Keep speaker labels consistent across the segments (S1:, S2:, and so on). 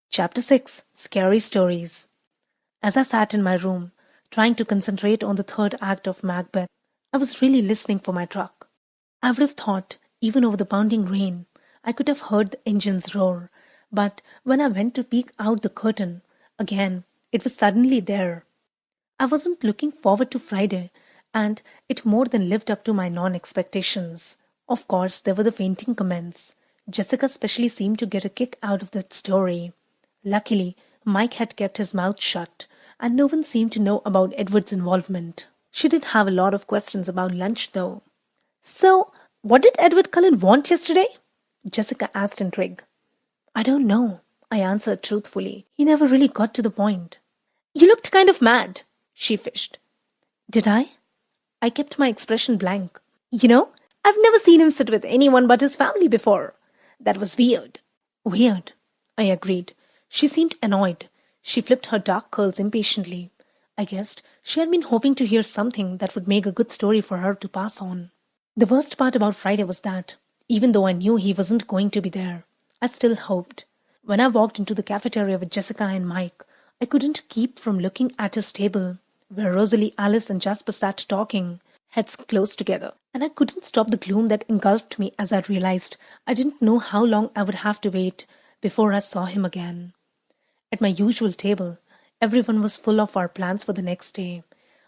S1: Chapter 6 Scary Stories. As I sat in my room, trying to concentrate on the third act of Macbeth, I was really listening for my truck. I would have thought, even over the pounding rain, I could have heard the engines roar, but when I went to peek out the curtain, again, it was suddenly there. I wasn't looking forward to Friday, and it more than lived up to my non-expectations. Of course, there were the fainting comments. Jessica especially seemed to get a kick out of that story. Luckily, Mike had kept his mouth shut, and no one seemed to know about Edward's involvement. She did have a lot of questions about lunch, though. "So, what did Edward Cullen want yesterday?" Jessica asked in intrigue. "I don't know," I answered truthfully. "He never really got to the point." "You looked kind of mad," she fished. "Did I?" I kept my expression blank. I've never seen him sit with anyone but his family before. That was weird." "Weird," I agreed. She seemed annoyed. She flipped her dark curls impatiently. I guessed she had been hoping to hear something that would make a good story for her to pass on. The worst part about Friday was that, even though I knew he wasn't going to be there, I still hoped. When I walked into the cafeteria with Jessica and Mike, I couldn't keep from looking at his table, where Rosalie, Alice, and Jasper sat talking, heads close together, and I couldn't stop the gloom that engulfed me as I realized I didn't know how long I would have to wait before I saw him again. At my usual table, everyone was full of our plans for the next day.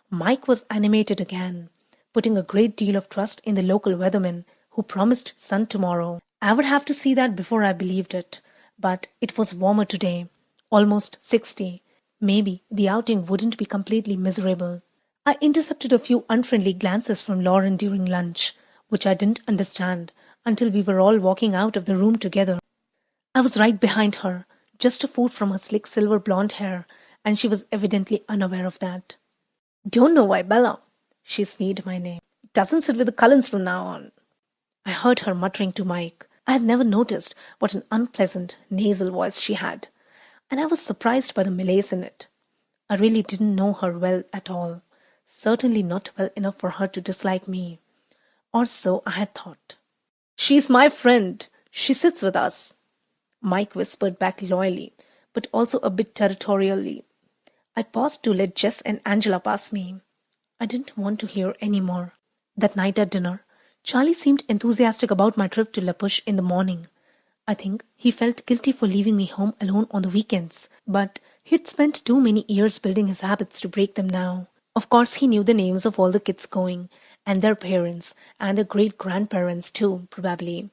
S1: Mike was animated again, putting a great deal of trust in the local weatherman who promised sun tomorrow. I would have to see that before I believed it, but it was warmer today, almost 60. Maybe the outing wouldn't be completely miserable. I intercepted a few unfriendly glances from Lauren during lunch, which I didn't understand until we were all walking out of the room together. I was right behind her, just a foot from her slick silver blonde hair, and she was evidently unaware of that. "Don't know why Bella," she sneered my name, "doesn't sit with the Cullens from now on." I heard her muttering to Mike. I had never noticed what an unpleasant, nasal voice she had, and I was surprised by the malaise in it. I really didn't know her well at all. Certainly not well enough for her to dislike me. Or so I had thought. "She's my friend. She sits with us," Mike whispered back loyally, but also a bit territorially. I paused to let Jess and Angela pass me. I didn't want to hear any more. That night at dinner, Charlie seemed enthusiastic about my trip to La Push in the morning. I think he felt guilty for leaving me home alone on the weekends, but he'd spent too many years building his habits to break them now. Of course, he knew the names of all the kids going, and their parents, and their great-grandparents too, probably.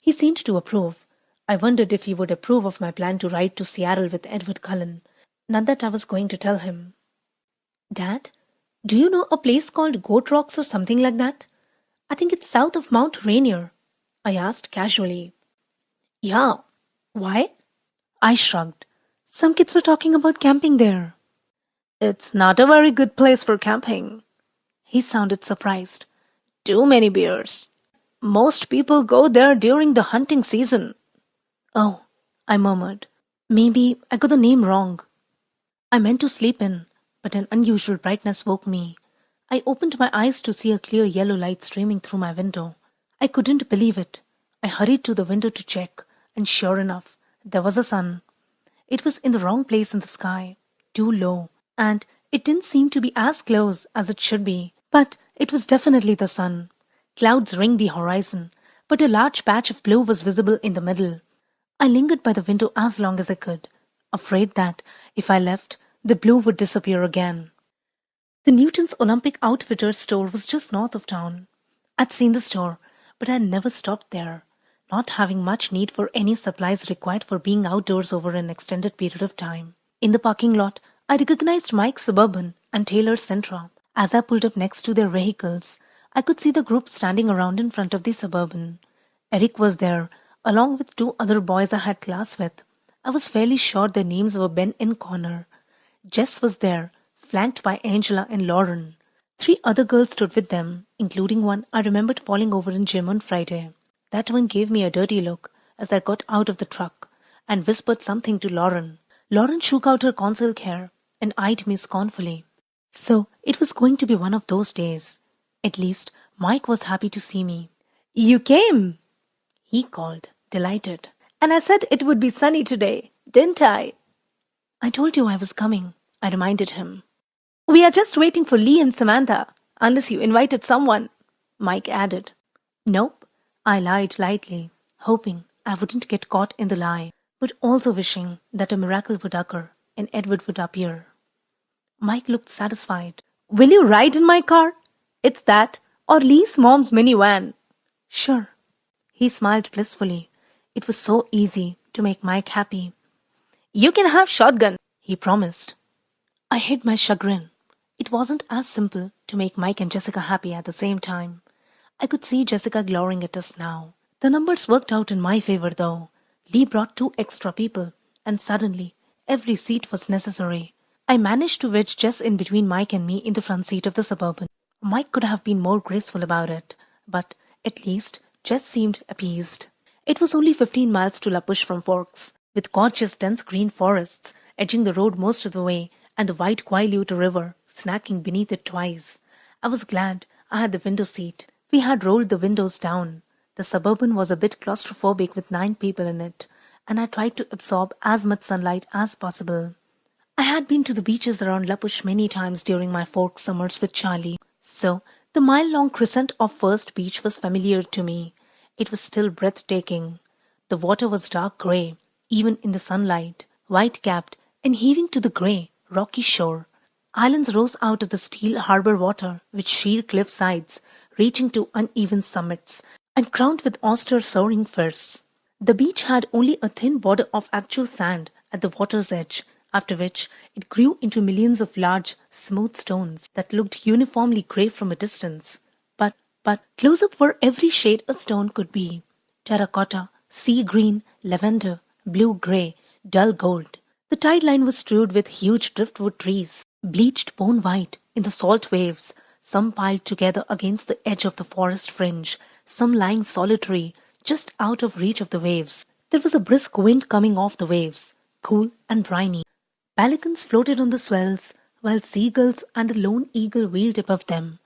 S1: He seemed to approve. I wondered if he would approve of my plan to ride to Seattle with Edward Cullen. Not that I was going to tell him. "Dad, do you know a place called Goat Rocks or something like that? I think it's south of Mount Rainier," I asked casually. "Yeah. Why?" I shrugged. "Some kids were talking about camping there." "It's not a very good place for camping." He sounded surprised. "Too many bears. Most people go there during the hunting season." "Oh," I murmured. "Maybe I got the name wrong." I meant to sleep in, but an unusual brightness woke me. I opened my eyes to see a clear yellow light streaming through my window. I couldn't believe it. I hurried to the window to check, and sure enough, there was a sun. It was in the wrong place in the sky, too low, and it didn't seem to be as close as it should be, but it was definitely the sun. Clouds ringed the horizon, but a large patch of blue was visible in the middle. I lingered by the window as long as I could, afraid that, if I left, the blue would disappear again. The Newton's Olympic Outfitters store was just north of town. I'd seen the store, but I had never stopped there, not having much need for any supplies required for being outdoors over an extended period of time. In the parking lot, I recognized Mike's Suburban and Taylor's Sentra. As I pulled up next to their vehicles, I could see the group standing around in front of the Suburban. Eric was there, along with two other boys I had class with. I was fairly sure their names were Ben and Connor. Jess was there, flanked by Angela and Lauren. 3 other girls stood with them, including one I remembered falling over in gym on Friday. That one gave me a dirty look as I got out of the truck and whispered something to Lauren. Lauren shook out her concealed hair and eyed me scornfully. So it was going to be one of those days. At least Mike was happy to see me. "You came," he called, delighted. "And I said it would be sunny today. didn't I? I told you I was coming, I reminded him. We are just waiting for Lee and Samantha, unless you invited someone, Mike added. Nope, I lied lightly, hoping I wouldn't get caught in the lie, but also wishing that a miracle would occur and Edward would appear. Mike looked satisfied. Will you ride in my car? It's that, or Lee's mom's minivan. Sure. He smiled blissfully. It was so easy to make Mike happy. You can have shotgun, he promised. I hid my chagrin. It wasn't as simple to make Mike and Jessica happy at the same time. I could see Jessica glorying at us now. The numbers worked out in my favor, though. Lee brought 2 extra people, and suddenly, every seat was necessary. I managed to wedge Jess in between Mike and me in the front seat of the Suburban. Mike could have been more graceful about it, but at least Jess seemed appeased. It was only 15 miles to La Push from Forks, with gorgeous dense green forests edging the road most of the way and the wide Quileute River snacking beneath it twice. I was glad I had the window seat. We had rolled the windows down. The Suburban was a bit claustrophobic with 9 people in it, and I tried to absorb as much sunlight as possible. I had been to the beaches around La Push many times during my Forks summers with Charlie, so the mile-long crescent of First Beach was familiar to me. It was still breathtaking. The water was dark grey, even in the sunlight, white-capped and heaving to the grey, rocky shore. Islands rose out of the steel harbour water with sheer cliff sides, reaching to uneven summits, and crowned with austere soaring firs. The beach had only a thin border of actual sand at the water's edge, after which it grew into millions of large, smooth stones that looked uniformly grey from a distance. But close up were every shade a stone could be. Terracotta, sea green, lavender, blue-grey, dull gold. The tide line was strewed with huge driftwood trees, bleached bone white in the salt waves, some piled together against the edge of the forest fringe, some lying solitary, just out of reach of the waves. There was a brisk wind coming off the waves, cool and briny. Pelicans floated on the swells, while seagulls and a lone eagle wheeled above them.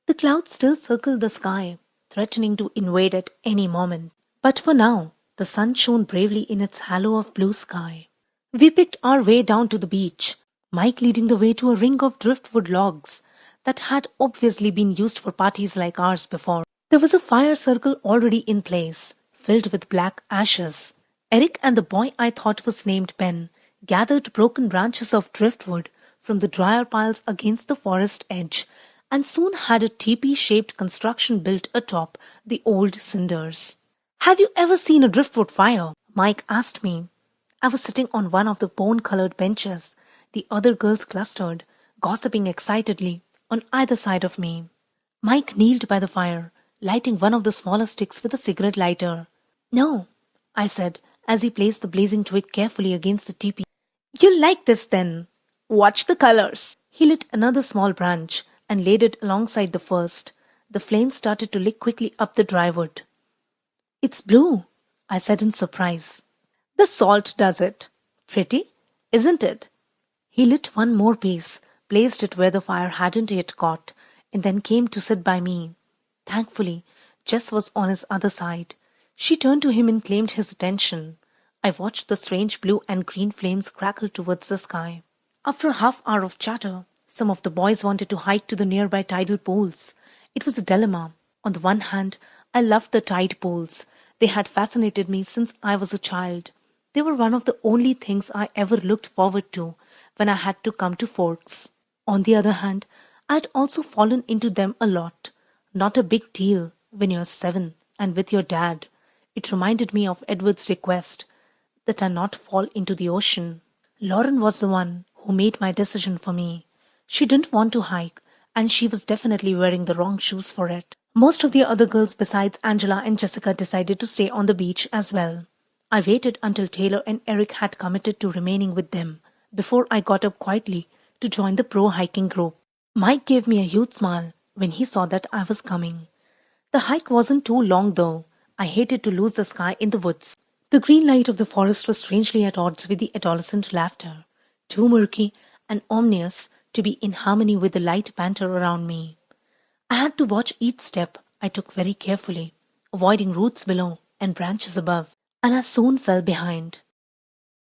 S1: The clouds still circled the sky, threatening to invade at any moment. But for now, the sun shone bravely in its halo of blue sky. We picked our way down to the beach, Mike leading the way to a ring of driftwood logs that had obviously been used for parties like ours before. There was a fire circle already in place, filled with black ashes. Eric and the boy I thought was named Ben gathered broken branches of driftwood from the dryer piles against the forest edge, and soon had a teepee-shaped construction built atop the old cinders. Have you ever seen a driftwood fire? Mike asked me. I was sitting on one of the bone-coloured benches, the other girls clustered, gossiping excitedly, on either side of me. Mike kneeled by the fire, lighting one of the smaller sticks with a cigarette lighter. No, I said, as he placed the blazing twig carefully against the teepee. You'll like this then. Watch the colours. He lit another small branch and laid it alongside the first. The flames started to lick quickly up the dry wood. It's blue, I said in surprise. The salt does it. Pretty, isn't it? He lit one more piece, placed it where the fire hadn't yet caught, and then came to sit by me. Thankfully, Jess was on his other side. She turned to him and claimed his attention. I watched the strange blue and green flames crackle towards the sky. After a half-hour of chatter, some of the boys wanted to hike to the nearby tidal pools. It was a dilemma. On the one hand, I loved the tide pools. They had fascinated me since I was a child. They were one of the only things I ever looked forward to when I had to come to Forks. On the other hand, I had also fallen into them a lot. Not a big deal when you're 7 and with your dad. It reminded me of Edward's request that I not fall into the ocean. Lauren was the one who made my decision for me. She didn't want to hike, and she was definitely wearing the wrong shoes for it. Most of the other girls besides Angela and Jessica decided to stay on the beach as well. I waited until Taylor and Eric had committed to remaining with them before I got up quietly to join the pro-hiking group. Mike gave me a huge smile when he saw that I was coming. The hike wasn't too long though. I hated to lose the sky in the woods. The green light of the forest was strangely at odds with the adolescent laughter, too murky and ominous to be in harmony with the light banter around me. I had to watch each step I took very carefully, avoiding roots below and branches above, and I soon fell behind.